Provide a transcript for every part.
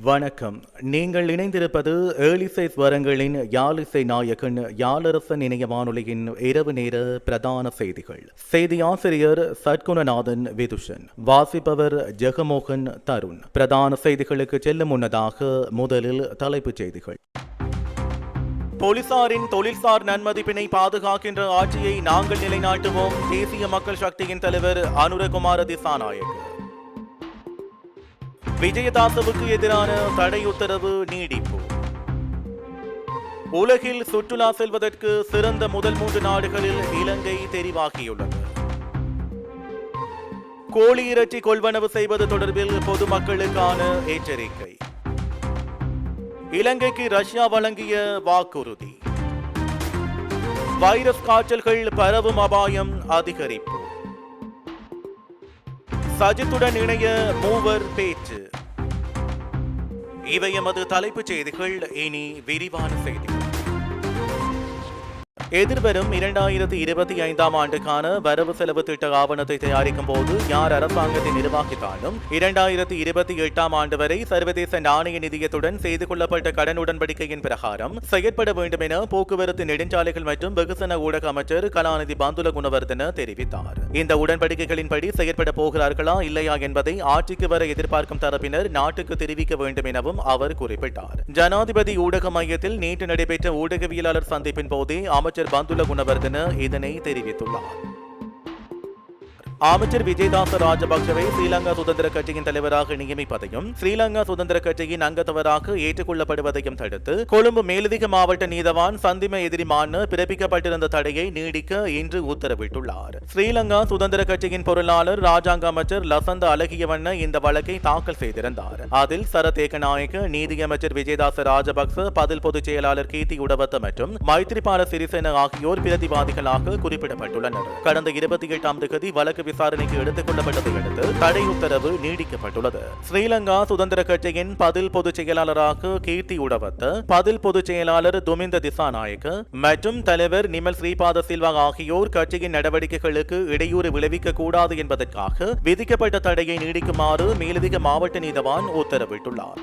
வணக்கம். நீங்கள் இணைந்திருப்பது ஏழிசை ஸ்வரங்களின் யாழிசை நாயகன் யாழரசன் இணைய வானொலியின் இரவு நேர பிரதான செய்திகள். செய்தி ஆசிரியர் சத்குணநாதன் விதுஷன், வாசிப்பவர் ஜெகமோகன் தருண். பிரதான செய்திகளுக்கு செல்லும் முன்னதாக முதலில் தலைப்புச் செய்திகள். போலீசாரின் தொழில்சார் நன்மதிப்பினை பாதுகாக்கின்ற ஆட்சியை நாங்கள் நிலைநாட்டுவோம். தேசிய மக்கள் சக்தியின் தலைவர் அனுரகுமார திசாநாயக்க. விஜயதாசவுக்கு எதிரான தடை உத்தரவு நீடிப்பு. உலகில் சுற்றுலா செல்வதற்கு சிறந்த முதல் 3 நாடுகளில் இலங்கை தெரிவாகியுள்ளது. கோழி இறைச்சி கொள்வனவு செய்வது தொடர்பில் பொதுமக்களுக்கான எச்சரிக்கை. இலங்கைக்கு ரஷ்யா வழங்கிய வாக்குறுதி. வைரஸ் காய்ச்சல்கள் பரவும் அபாயம் அதிகரிப்பு. சஜித்துடன் இணைய மூவர் பேச்சு. இவை எமது தலைப்புச் செய்திகள். இனி விரிவான செய்திகள். எதிர்வரும் 2025ஆம் ஆண்டுக்கான வரவு செலவு திட்ட ஆவணத்தை தயாரிக்கும் போது யார் அரசாங்கத்தை நிர்வாகித்தாலும் 2028ஆம் ஆண்டு வரை சர்வதேச நாணய நிதியத்துடன் செய்து கொள்ளப்பட்ட கடன் உடன்படிக்கையின் பிரகாரம் செயற்பட வேண்டும் என போக்குவரத்து நெடுஞ்சாலைகள் மற்றும் வெகுசன ஊடக அமைச்சர் கலாநிதி பந்துல குணவர்தன தெரிவித்தார். இந்த உடன்படிக்கைகளின்படி செயற்பட போகிறார்களா இல்லையா என்பதை ஆட்சிக்கு வர எதிர்பார்க்கும் தரப்பினர் நாட்டுக்கு தெரிவிக்க வேண்டும் எனவும் அவர் குறிப்பிட்டார். ஜனாதிபதி ஊடக மையத்தில் நேற்று நடைபெற்ற ஊடகவியலாளர் சந்திப்பின் போதே அமைச்சர் பந்துல குணவர்தன இதனை தெரிவித்துள்ளார். அமைச்சர் விஜயதாச ராஜபக்சவை ஸ்ரீலங்கா சுதந்திர கட்சியின் தலைவராக நியமிப்பதையும் ஸ்ரீலங்கா சுதந்திர கட்சியின் அங்கத்தவராக ஏற்றுக்கொள்ளப்படுவதையும் தடுத்து கொழும்பு மேலதிக மாவட்ட நீதவான் சந்திம எதிரிமான பிறப்பிக்கப்பட்டிருந்த தடையை நீடிக்க இன்று உத்தரவிட்டுள்ளார். ஸ்ரீலங்கா சுதந்திர கட்சியின் பொருளாளர் ராஜாங்க அமைச்சர் லசந்த அழகியவண்ண இந்த வழக்கை தாக்கல் செய்திருந்தார். அதில் சரத் ஏகநாயக்க, நீதியமைச்சர் விஜயதாச ராஜபக்ச, பதில் பொதுச் செயலாளர் கீர்த்தி உடவத்த மற்றும் மைத்ரிபால சிறிசேன ஆகியோர் பிரதிவாதிகளாக குறிப்பிடப்பட்டுள்ளனர். கடந்த 28ஆம் தேதி வழக்கு விசாரணைக்கு எடுத்துக் கொள்ளப்பட்டதை அடுத்து தடை உத்தரவு நீடிக்கப்பட்டுள்ளது. ஸ்ரீலங்கா சுதந்திர கட்சியின் பதில் பொதுச் செயலாளராக கீர்த்தி உடவத்த, பதில் பொதுச் செயலாளர் துமிந்த திசாநாயக்க மற்றும் தலைவர் நிமல் ஸ்ரீபாத சில்வா ஆகியோர் கட்சியின் நடவடிக்கைகளுக்கு இடையூறு விளைவிக்க கூடாது என்பதற்காக விதிக்கப்பட்ட தடையை நீடிக்குமாறு மேலதிக மாவட்ட நீதவான் உத்தரவிட்டுள்ளார்.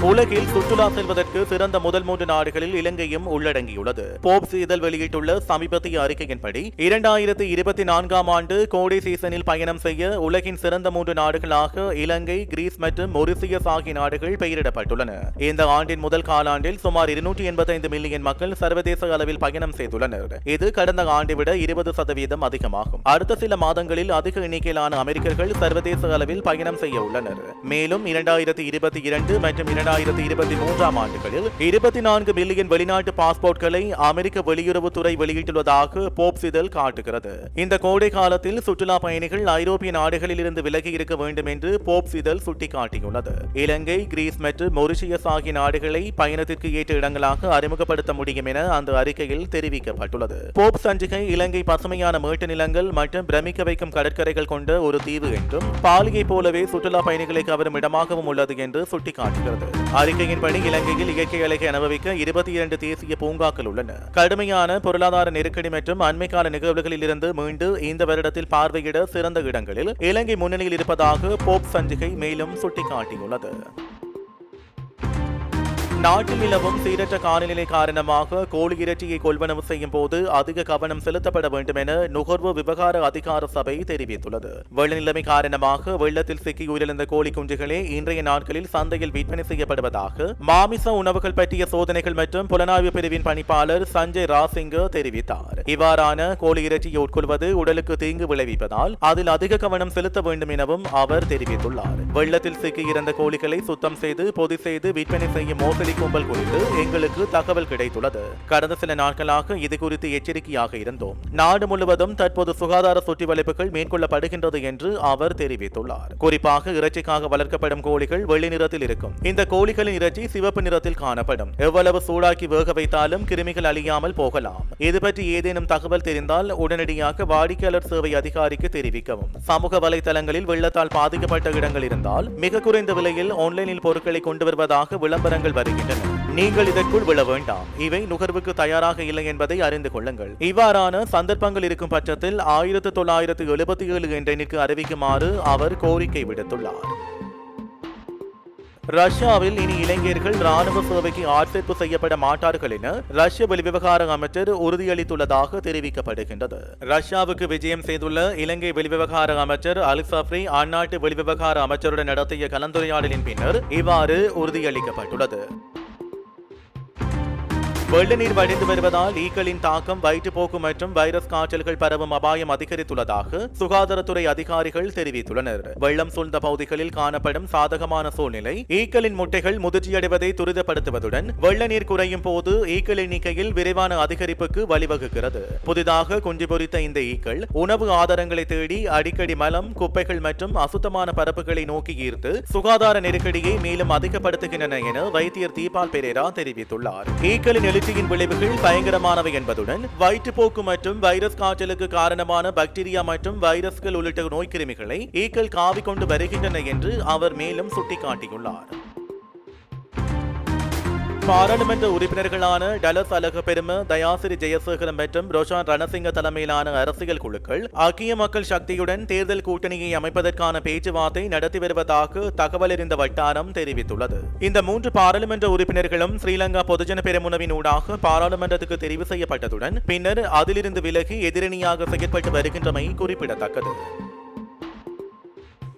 உலகில் சுற்றுலா செல்வதற்கு சிறந்த முதல் 3 நாடுகளில் இலங்கையும் உள்ளடங்கியுள்ளது. போப்ஸ் இதழ் வெளியிட்டுள்ள சமீபத்திய அறிக்கையின்படி 2024ஆம் ஆண்டு கோடை சீசனில் பயணம் செய்ய உலகின் சிறந்த 3 நாடுகளாக இலங்கை, கிரீஸ் மற்றும் மொரிசியஸ் ஆகிய நாடுகள் பெயரிடப்பட்டுள்ளன. இந்த ஆண்டின் முதல் காலாண்டில் சுமார் 285 மில்லியன் மக்கள் சர்வதேச அளவில் பயணம் செய்துள்ளனர். இது கடந்த ஆண்டை விட 20% அதிகமாகும். அடுத்த சில மாதங்களில் அதிக எண்ணிக்கையிலான அமெரிக்கர்கள் சர்வதேச அளவில் பயணம் செய்ய உள்ளனர். மேலும் 2022 மற்றும் 2023ஆம் ஆண்டுகளில் 24 மில்லியன் வெளிநாட்டு பாஸ்போர்ட்களை அமெரிக்க வெளியுறவுத்துறை வெளியிட்டுள்ளதாக போப்ஸ் இதழ் காட்டுகிறது. இந்த கோடை காலத்தில் சுற்றுலா பயணிகள் ஐரோப்பிய நாடுகளில் இருந்து விலகி இருக்க வேண்டும் என்று போப்ஸ் இதழ் சுட்டிக்காட்டியுள்ளது. இலங்கை, கிரீஸ் மற்றும் மொரிஷியஸ் ஆகிய நாடுகளை பயணத்திற்கு ஏற்ற இடங்களாக அறிமுகப்படுத்த முடியும் என அந்த அறிக்கையில் தெரிவிக்கப்பட்டுள்ளது. போப்ஸ் சஞ்சிகை இலங்கை பசுமையான மேட்டு நிலங்கள் மற்றும் பிரமிக்க வைக்கும் கடற்கரைகள் கொண்ட ஒரு தீவு என்றும் பாலியை போலவே சுற்றுலா பயணிகளை கவரும் இடமாகவும் உள்ளது என்று சுட்டிக்காட்டுகிறது. அறிக்கையின்படி இலங்கையில் இயற்கை அழகை அனுபவிக்க 22 தேசிய பூங்காக்கள் உள்ளன. கடுமையான பொருளாதார நெருக்கடி மற்றும் அண்மைக்கால நிகழ்வுகளில் இருந்து மீண்டு இந்த வருடத்தில் பார்வையிட சிறந்த இடங்களில் இலங்கை முன்னணியில் இருப்பதாக போப் சஞ்சிகை மேலும் சுட்டிக்காட்டியுள்ளது. நாட்டில் நிலவும் சீரற்ற காலநிலை காரணமாக கோழி இறைச்சியை கொள்வனவு செய்யும் போது அதிக கவனம் செலுத்தப்பட வேண்டும் என நுகர்வு விவகார அதிகார சபை தெரிவித்துள்ளது. வெள்ளநிலைமை காரணமாக வெள்ளத்தில் சிக்கி உயிரிழந்த கோழி குஞ்சுகளே இன்றைய நாட்களில் சந்தையில் விற்பனை செய்யப்படுவதாக மாமிச உணவுகள் பற்றிய சோதனைகள் மற்றும் புலனாய்வு பிரிவின் பணிப்பாளர் சஞ்சய் ராசிங்க தெரிவித்தார். இவ்வாறான கோழி இறைச்சியை உட்கொள்வது உடலுக்கு தீங்கு விளைவிப்பதால் அதில் அதிக கவனம் செலுத்த வேண்டும் எனவும் அவர் தெரிவித்துள்ளார். வெள்ளத்தில் சிக்கி இறந்த கோழிகளை சுத்தம் செய்து பொதி செய்து விற்பனை செய்யும் மோசடி கும்பல் குறித்து எங்களுக்கு தகவல் கிடைத்துள்ளது. கடந்த சில நாட்களாக இது குறித்து எச்சரிக்கையாக இருந்தோம். நாடு முழுவதும் தற்போது சுகாதார சுற்றிவளைப்புகள் மேற்கொள்ளப்படுகின்றது என்று அவர் தெரிவித்துள்ளார். குறிப்பாக இறைச்சிக்காக வளர்க்கப்படும் கோழிகள் வெள்ளை நிறத்தில் இருக்கும். இந்த கோழிகளின் இறைச்சி சிவப்பு நிறத்தில் காணப்படும். எவ்வளவு சூடாக்கி வேக வைத்தாலும் கிருமிகள் அழியாமல் போகலாம். இது பற்றி ஏதேனும் தகவல் தெரிந்தால் உடனடியாக வாடிக்கையாளர் சேவை அதிகாரிக்கு தெரிவிக்கவும். சமூக வலைதளங்களில் வெள்ளத்தால் பாதிக்கப்பட்ட இடங்கள் இருந்தால் மிக குறைந்த விலையில் ஆன்லைனில் பொருட்களை கொண்டு வருவதாக விளம்பரங்கள் வருகின்றன. நீங்கள் இதற்குள் விழ வேண்டாம். இவை நுகர்வுக்கு தயாராக இல்லை என்பதை அறிந்து கொள்ளுங்கள். இவ்வாறான சந்தர்ப்பங்கள் இருக்கும் பட்சத்தில் 1977 என்ற எண்ணிற்கு அறிவிக்குமாறு அவர் கோரிக்கை விடுத்துள்ளார். ரஷ்யாவில் இனி இளைஞர்கள் ராணுவ சேவைக்கு ஆட்சேர்ப்பு செய்யப்பட மாட்டார்கள் என ரஷ்ய வெளிவிவகார அமைச்சர் உறுதியளித்துள்ளதாக தெரிவிக்கப்படுகின்றது. ரஷ்யாவுக்கு விஜயம் செய்துள்ள இலங்கை வெளிவிவகார அமைச்சர் அலிசாப்ரி அந்நாட்டு வெளிவிவகார அமைச்சருடன் நடத்திய கலந்துரையாடலின் பின்னர் இவ்வாறு உறுதியளிக்கப்பட்டுள்ளது. வெள்ள நீர் வடிந்து வருவதால் ஈக்களின் தாக்கம், வயிற்றுப்போக்கு மற்றும் வைரஸ் காய்ச்சல்கள் பரவும் அபாயம் அதிகரித்துள்ளதாக சுகாதாரத்துறை அதிகாரிகள் தெரிவித்துள்ளனர். வெள்ளம் சூழ்ந்த பகுதிகளில் காணப்படும் சாதகமான சூழ்நிலை ஈக்களின் முட்டைகள் முதிர்ச்சியடைவதை துரிதப்படுத்துவதுடன் வெள்ள நீர் குறையும் போது ஈக்கள் எண்ணிக்கையில் விரைவான அதிகரிப்புக்கு வழிவகுக்கிறது. புதிதாக குஞ்சு பொரித்த இந்த ஈக்கள் உணவு ஆதாரங்களை தேடி அடிக்கடி மலம், குப்பைகள் மற்றும் அசுத்தமான பரப்புகளை நோக்கி ஈர்த்து சுகாதார நெருக்கடியை மேலும் அதிகப்படுத்துகின்றன என வைத்தியர் தீபால் பெரேரா தெரிவித்துள்ளார். ஈக்களின் எழுச்சியின் விளைவுகள் பயங்கரமானவை என்பதுடன் வயிற்றுப்போக்கு மற்றும் வைரஸ் காய்ச்சலுக்கு காரணமான பாக்டீரியா மற்றும் வைரஸ்கள் உள்ளிட்ட நோய்க்கிருமிகளை ஈக்கள் காவிக்கொண்டு வருகின்றன என்று அவர் மேலும் சுட்டிக்காட்டியுள்ளார். பாராளுமன்ற உறுப்பினர்களான டலஸ் அழகப்பெரும, தயாசிரி ஜெயசேகரம் மற்றும் ரோஷான் ரணசிங்க தலைமையிலான அரசியல் குழுக்கள் ஐக்கிய மக்கள் சக்தியுடன் தேர்தல் கூட்டணியை அமைப்பதற்கான பேச்சுவார்த்தை நடத்தி வருவதாக தகவல் அறிந்த வட்டாரம் தெரிவித்துள்ளது. இந்த 3 பாராளுமன்ற உறுப்பினர்களும் ஸ்ரீலங்கா பொதுஜன பெரமுனவின் ஊடாக பாராளுமன்றத்துக்கு தெரிவு செய்யப்பட்டதுடன் பின்னர் அதிலிருந்து விலகி எதிரணியாக செயற்பட்டு வருகின்றமை குறிப்பிடத்தக்கது.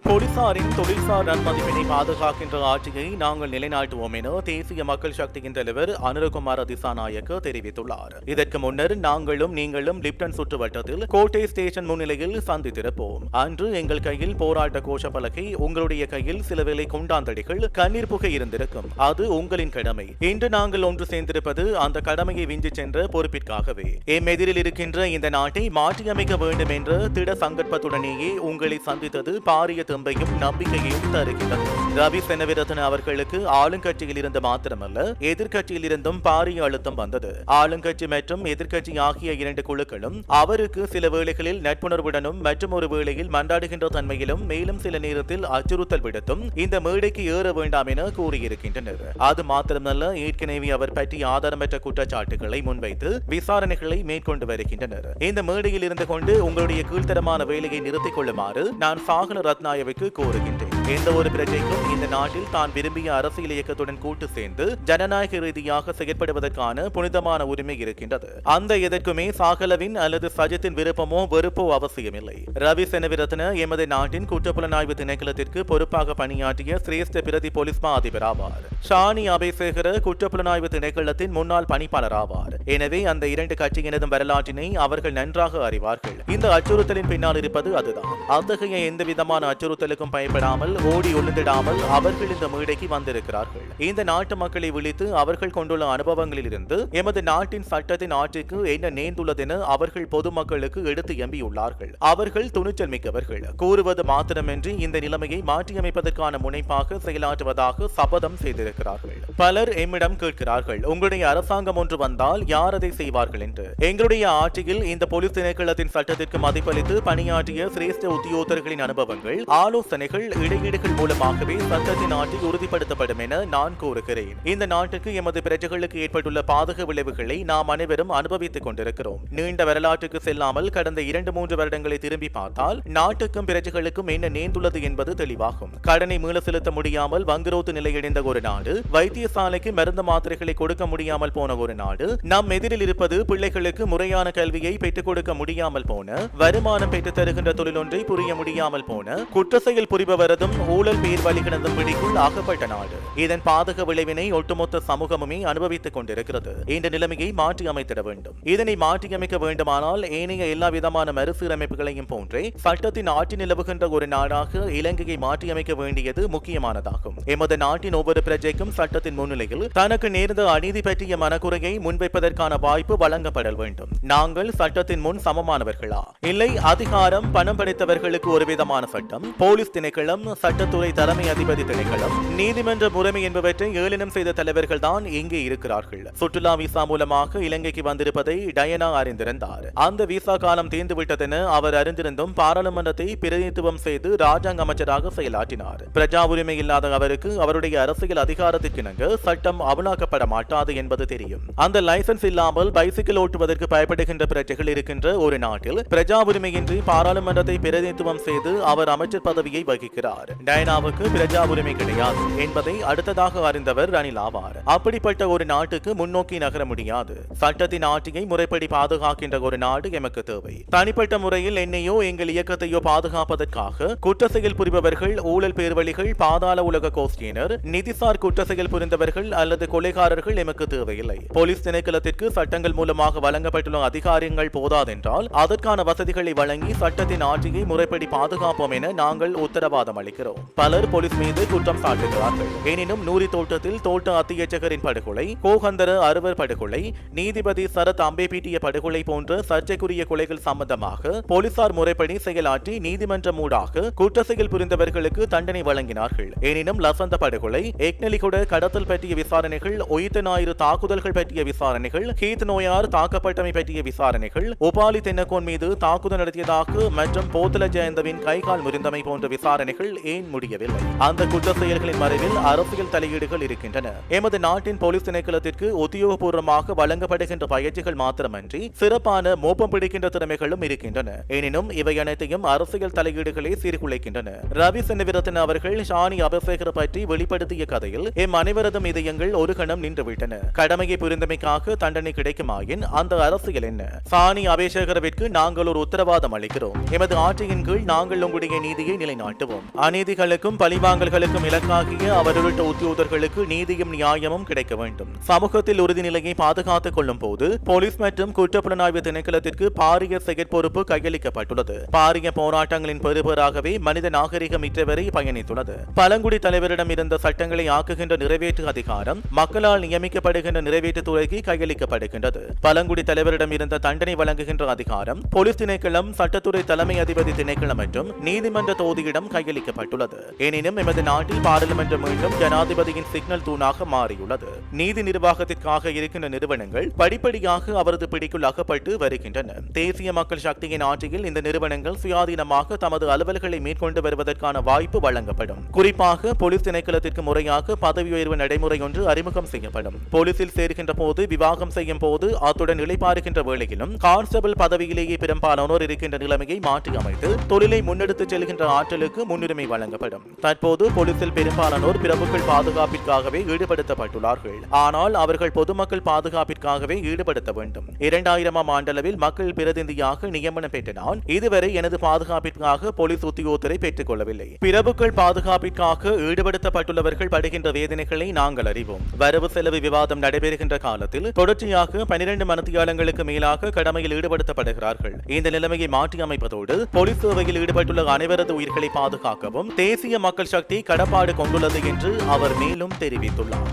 போலீசாரின் தொழில்சார் நன்மதிப்பினை பாதுகாக்கின்ற ஆட்சியை நாங்கள் நிலைநாட்டுவோம் என தேசிய மக்கள் சக்தியின் தலைவர் அனுரகுமார திசாநாயக்க தெரிவித்துள்ளார். இதற்கு முன்னர் நாங்களும் நீங்களும் லிப்டன் சுற்றுவட்டத்தில் கோட்டை ஸ்டேஷன் முன்னிலையில் சந்தித்திருப்போம். அன்று எங்கள் கையில் போராட்ட கோஷ பலகை, உங்களுடைய கையில் சில வேளை குண்டாந்தடிகள், கண்ணீர் புகை இருந்திருக்கும். அது உங்களின் கடமை. இன்று நாங்கள் ஒன்று சேர்ந்திருப்பது அந்த கடமையை விஞ்சி சென்ற பொறுப்பிற்காகவே. எம் எதிரில் இருக்கின்ற இந்த நாட்டை மாற்றியமைக்க வேண்டும் என்ற திட சங்கற்பத்துடனேயே உங்களை சந்தித்தது பாரிய தெம்பையும் நம்பிக்கையையும் தருகின்றது. ரவி செனவிரத்ன அவர்களுக்கு ஆளுங்கட்சியில் இருந்து மாத்திரமல்ல எதிர்கட்சியில் இருந்தும் பாரிய அழுத்தம் வந்தது. ஆளுங்கட்சி மற்றும் எதிர்கட்சி ஆகிய 2 குழுக்களும் அவருக்கு சில வேளைகளில் நட்புணர்வுடனும் மற்றும் ஒரு வேளையில் மன்றாடுகின்ற தன்மையிலும் மேலும் சில நேரத்தில் அச்சுறுத்தல் விடுத்தும் இந்த மேடைக்கு ஏற வேண்டாம் என கூறியிருக்கின்றனர். அது மாத்திரமல்ல, ஏற்கனவே அவர் பற்றி ஆதாரமற்ற குற்றச்சாட்டுகளை முன்வைத்து விசாரணைகளை மேற்கொண்டு வருகின்றனர். இந்த மேடையில் இருந்து கொண்டு உங்களுடைய கீழ்த்தரமான வேலையை நிறுத்திக் கொள்ளுமாறு நான் சாகல ரத்னாயவிற்கு கோருகின்றேன். எந்த ஒரு பிரஜைக்கும் இந்த நாட்டில் தான் விரும்பிய அரசியல் இயக்கத்துடன் கூட்டு சேர்ந்து ஜனநாயக ரீதியாக செயற்படுவதற்கான புனிதமான உரிமை இருக்கின்றது. அந்த எதற்குமே சாகலவின் அல்லது சஜித்தின் விருப்பமோ வெறுப்போ அவசியமில்லை. ரவி செனவிரத்ன எமது நாட்டின் குற்றப்புலனாய்வு திணைக்களத்திற்கு பொறுப்பாக பணியாற்றிய சிரேஷ்ட பிரதி போலீஸ் மா அதிபர் ஆவார். ஷானி அபேசேகர குற்றப்புலனாய்வு திணைக்களத்தின் முன்னாள் பணிப்பாளர் ஆவார். எனவே அந்த 2 கட்சியினதும் வரலாற்றினை அவர்கள் நன்றாக அறிவார்கள். இந்த அச்சுறுத்தலின் பின்னால் இருப்பது அதுதான். அத்தகைய எந்த விதமான அச்சுறுத்தலுக்கும் பயப்படாமல் ஓடி ஒளிந்திடாமல் அவர்கள் இந்த மேடைக்கு வந்திருக்கிறார்கள். இந்த நாட்டு மக்களை விழித்து அவர்கள் கொண்டுள்ள அனுபவங்களில் இருந்து எமது நாட்டின் சட்டத்தின் ஆட்சிக்கு என்ன நேர்ந்துள்ளதென அவர்கள் பொதுமக்களுக்கு எடுத்து எம்பியுள்ளார்கள். அவர்கள் துணிச்சல் மிக்கவர்கள். கூறுவது மாத்திரமின்றி இந்த நிலைமையை மாற்றியமைப்பதற்கான முனைப்பாக செயலாற்றுவதாக சபதம் செய்திருக்கிறார்கள். பலர் எம்மிடம் கேட்கிறார்கள், உங்களுடைய அரசாங்கம் ஒன்று வந்தால் யார் அதை செய்வார்கள் என்று. எங்களுடைய ஆட்சியில் இந்த போலீஸ் திணைக்களத்தின் சட்டத்திற்கு மதிப்பளித்து பணியாற்றிய சிரேஷ்ட உத்தியோகர்களின் அனுபவங்கள், ஆலோசனைகள், இடையீடுகள் மூலமாகவே சட்டத்தின் ஆட்சி உறுதிப்படுத்தப்படும் என நான் கூறுகிறேன். இந்த நாட்டுக்கு எமது பிரஜைகளுக்கு ஏற்பட்டுள்ள பாதக விளைவுகளை நாம் அனைவரும் அனுபவித்துக் கொண்டிருக்கிறோம். நீண்ட வரலாற்றுக்கு செல்லாமல் கடந்த 2-3 வருடங்களை திரும்பி பார்த்தால் நாட்டுக்கும் பிரஜைகளுக்கும் என்ன நேர்ந்துள்ளது என்பது தெளிவாகும். கடனை மீள செலுத்த முடியாமல் வங்குரோத்து நிலையடைந்த ஒரு நாடு, வைத்தியசாலைக்கு மருந்து மாத்திரைகளை கொடுக்க முடியாமல் போன ஒரு நாடு, நம் எதிரில் இருப்பது பிள்ளைகளுக்கு முறையான கல்வியை பெற்றுக் கொடுக்க முடியாமல் போன, வருமானம் பெற்றுத் தருகின்ற தொழிலொன்றை புரிய முடியாமல் போன, குற்ற செயல் புரிபவரதும் ஊழல் பேர் வழிகிடந்தும் பிடிக்குள் ஆகப்பட்ட நாடு. இதன் பாதக விளைவினை ஒட்டுமொத்த சமூகமுமே அனுபவித்துக் கொண்டிருக்கிறது. இந்த நிலைமையை மாற்றி அமைத்திட வேண்டும். இதனை மாற்றியமைக்க வேண்டுமானால் ஏனைய எல்லா விதமான மறுசீரமைப்புகளையும் போன்றே சட்டத்தின் ஆட்சி நிலவுகின்ற ஒரு நாடாக இலங்கையை மாற்றியமைக்க வேண்டியது முக்கியமானதாகும். எமது நாட்டின் ஒவ்வொரு பிரஜைக்கும் சட்டத்தின் முன்னிலையில் தனக்கு நேர்ந்த அநீதி பற்றிய மனக்குறையை முன்வைப்பதற்கான வாய்ப்பு வழங்கப்படல் வேண்டும். நாங்கள் சட்டத்தின் முன் சமமானவர்களா? இல்லை, அதிகாரம் பணம் படைத்தவர்களுக்கு ஒரு விதமான சட்டம், போலீஸ் திணைக்களம், சட்டத்துறை தலைமை அதிபதி திணைக்களம், நீதிமன்ற முறைமை என்பவற்றை ஏளனம் செய்த தலைவர்கள் தான் இங்கே இருக்கிறார்கள். சுற்றுலா விசா மூலமாக இலங்கைக்கு வந்திருப்பதை டயனா அறிந்திருந்தார். அந்த விசா காலம் தீர்ந்துவிட்டதென அவர் அறிந்திருந்தும் பாராளுமன்றத்தை பிரதிநிதித்துவம் செய்து ராஜாங்க அமைச்சராக செயலாற்றினார். பிரஜா உரிமை இல்லாத அவருக்கு அவருடைய அரசியல் அதிகாரத்திற்கிணங்க சட்டம் அமலாக்கப்பட மாட்டாது என்பது தெரியும். அந்த லைசன்ஸ் இல்லாமல் பைசிக்கிள் ஓட்டுவதற்கு பயப்படுகின்ற பிரஜைகள் இருக்கின்ற ஒரு நாட்டில் பிரஜா உரிமையின்றி பாராளுமன்றத்தை பிரதிநிதித்துவம் செய்து அவர் அமைச்சர் பதவியை வகிக்கிறார். கூறினார். டயனாவுக்கு பிரஜா உரிமை கிடையாது என்பதை அடுத்ததாக அறிந்தவர் ரணில் ஆவார். அப்படிப்பட்ட ஒரு நாட்டுக்கு முன்னோக்கி நகர முடியாது. சட்டத்தின் ஆட்சியை முறைப்படி பாதுகாக்கின்ற ஒரு நாடு எமக்கு தேவை. தனிப்பட்ட முறையில் என்னையோ எங்கள் இயக்கத்தையோ பாதுகாப்பதற்காக குற்ற செயல் புரிபவர்கள், ஊழல் பேர்வழிகள், பாதாள உலக கோஷ்டியினர், நிதிசார் குற்ற செயல் புரிந்தவர்கள் அல்லது கொலைகாரர்கள் எமக்கு தேவையில்லை. போலீஸ் திணைக்களத்திற்கு சட்டங்கள் மூலமாக வழங்கப்பட்டுள்ள அதிகாரங்கள் போதாதென்றால் அதற்கான வசதிகளை வழங்கி சட்டத்தின் ஆட்சியை முறைப்படி பாதுகாப்போம் என நாங்கள் உத்தரவாதம் அளிக்கிறோம். பலர் போலீஸ் மீது குற்றம் சாட்டுகிறார்கள். எனினும் நூரி தோட்டத்தில் தோட்ட அத்தியட்சகரின் படுகொலை, கோகந்தர அறுவர் படுகொலை, நீதிபதி சரத் அம்பேபீட்டிய படுகொலை போன்ற சர்ச்சைக்குரிய கொலைகள் சம்பந்தமாக போலீசார் முறைப்படி செயலாற்றி நீதிமன்றம் ஊடாக குற்ற செயல் புரிந்தவர்களுக்கு தண்டனை வழங்கினார்கள். எனினும் லசந்த படுகொலை, எக்னலிகுட கடத்தல் பற்றிய விசாரணைகள், ஒயித்த ஞாயிறு தாக்குதல்கள் பற்றிய விசாரணைகள், ஹீத் நோயார் தாக்கப்பட்டமை பற்றிய விசாரணைகள், உபாலி தென்னகோன் மீது தாக்குதல் நடத்தியதாக மற்றும் போத்தல ஜெயந்தவின் கைகால் முறிந்தமை போன்ற விசாரணைகள் ஏன் முடியவில்லை? அந்த குற்ற செயல்களின் மறைவில் அரசியல் தலையீடுகள் இருக்கின்றன. எமது நாட்டின் போலீஸ் திணைக்களத்திற்கு உத்தியோகபூர்வமாக வழங்கப்படுகின்ற பயிற்சிகள் மாத்திரமன்றி சிறப்பான மோப்பம் பிடிக்கின்ற திறமைகளும் இருக்கின்றன. எனினும் இவை அனைத்தையும் அரசியல் தலையீடுகளே சீர்குலைக்கின்றன. ரவி சென்னவிரத்தன் அவர்கள் ஷானி அபிஷேகர் பற்றி வெளிப்படுத்திய கதையில் எம் அனைவரதும் இதயங்கள் ஒரு கணம் நின்றுவிட்டன. கடமையை புரிந்தமைக்காக தண்டனை கிடைக்குமாயின் அந்த அரசியல் என்ன? சாணி அபிஷேகரவிற்கு நாங்கள் ஒரு உத்தரவாதம் அளிக்கிறோம். எமது ஆட்சியின் கீழ் நாங்கள் உங்களுடைய நீதியை நிலைநாட்டுவோம். அநீதிகளுக்கும் பழிவாங்கல்களுக்கும் இலக்காகிய அவருடைய உத்தியோகர்களுக்கு நீதியும் நியாயமும் கிடைக்க வேண்டும். சமூகத்தில் உறுதிநிலையை பாதுகாத்துக் கொள்ளும் போது போலீஸ் மற்றும் குற்றப்புலனாய்வு திணைக்களத்திற்கு பாரிய செயற்பொறுப்பு கையளிக்கப்பட்டுள்ளது. பாரிய போராட்டங்களின் பெறுபேறாகவே மனித நாகரிகம் இற்றவரை பயணித்துள்ளது. பழங்குடி தலைவரிடம் இருந்த சட்டங்களை ஆக்குகின்ற நிறைவேற்று அதிகாரம் மக்களால் நியமிக்கப்படுகின்ற நிறைவேற்று துறைக்கு கையளிக்கப்படுகின்றது. பழங்குடி தலைவரிடம் இருந்த தண்டனை வழங்குகின்ற அதிகாரம் போலீஸ் திணைக்களம், சட்டத்துறை தலைமை அதிபதி திணைக்களம் மற்றும் நீதிமன்ற தொகுதியிடம் கையளிக்கப்பட்டுள்ளது. எனினும் எமது நாட்டில் பாராளுமன்றம் மீண்டும் ஜனாதிபதியின் சிக்னல் தூணாக மாறியுள்ளது. நீதி நிர்வாகத்திற்காக இருக்கின்ற நிறுவனங்கள் படிப்படியாக அவரது பிடிக்குள் அகப்பட்டு வருகின்றன. தேசிய மக்கள் சக்தியின் ஆட்சியில் இந்த நிறுவனங்கள் சுயாதீனமாக தமது அலுவல்களை மேற்கொண்டு வருவதற்கான வாய்ப்பு வழங்கப்படும். குறிப்பாக போலீஸ் திணைக்களத்திற்கு முறையாக பதவி உயர்வு நடைமுறை ஒன்று அறிமுகம் செய்யப்படும். போலீசில் சேர்கின்ற போது, விவாகம் செய்யும் போது, அத்துடன் இளைப்பாறுகின்ற வேளையிலும் கான்ஸ்டபிள் பதவியிலேயே பெரும்பாலானோர் இருக்கின்ற நிலைமையை மாற்றி அமைத்து தொழிலை முன்னெடுத்துச் செல்கின்ற ஆற்றலுக்கு முன்னுரிமை வழங்கப்படும். தற்போது போலீசில் பெரும்பாலானோர் பிரபுக்கள் பாதுகாப்பிற்காகவே ஈடுபடுத்தப்பட்டுள்ளார்கள். ஆனால் அவர்கள் பொதுமக்கள் பாதுகாப்பிற்காகவே ஈடுபடுத்த வேண்டும். 2000ஆம் ஆண்டளவில் மக்கள் பிரதிநிதியாக நியமனம் பெற்ற நான் இதுவரை எனது பாதுகாப்பிற்காக போலீஸ் உத்தியோகத்தரை பெற்றுக் கொள்ளவில்லை. பிரபுக்கள் பாதுகாப்பிற்காக ஈடுபடுத்தப்பட்டுள்ளவர்கள் படுகின்ற வேதனைகளை நாங்கள் அறிவோம். வரவு செலவு விவாதம் நடைபெறுகின்ற காலத்தில் தொடர்ச்சியாக 12 மணித்தியாலங்களுக்கு மேலாக கடமையில் ஈடுபடுத்தப்படுகிறார்கள். இந்த நிலைமையை மாற்றி அமைப்பதோடு போலீஸ் சேவையில் ஈடுபட்டுள்ள அனைவரது உயிர்களை பாதுகாக்கவும் தேசிய மக்கள் சக்தி கடப்பாடு கொண்டுள்ளது என்று அவர் மேலும் தெரிவித்துள்ளார்.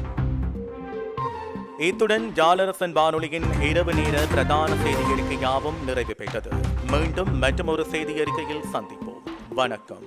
இத்துடன் ஜாலரசன் வானொலியின் இரவு நேர பிரதான செய்தி அறிக்கை யாவும் நிறைவு பெற்றது. மீண்டும் மற்றொரு செய்தி அறிக்கையில் சந்திப்போம். வணக்கம்.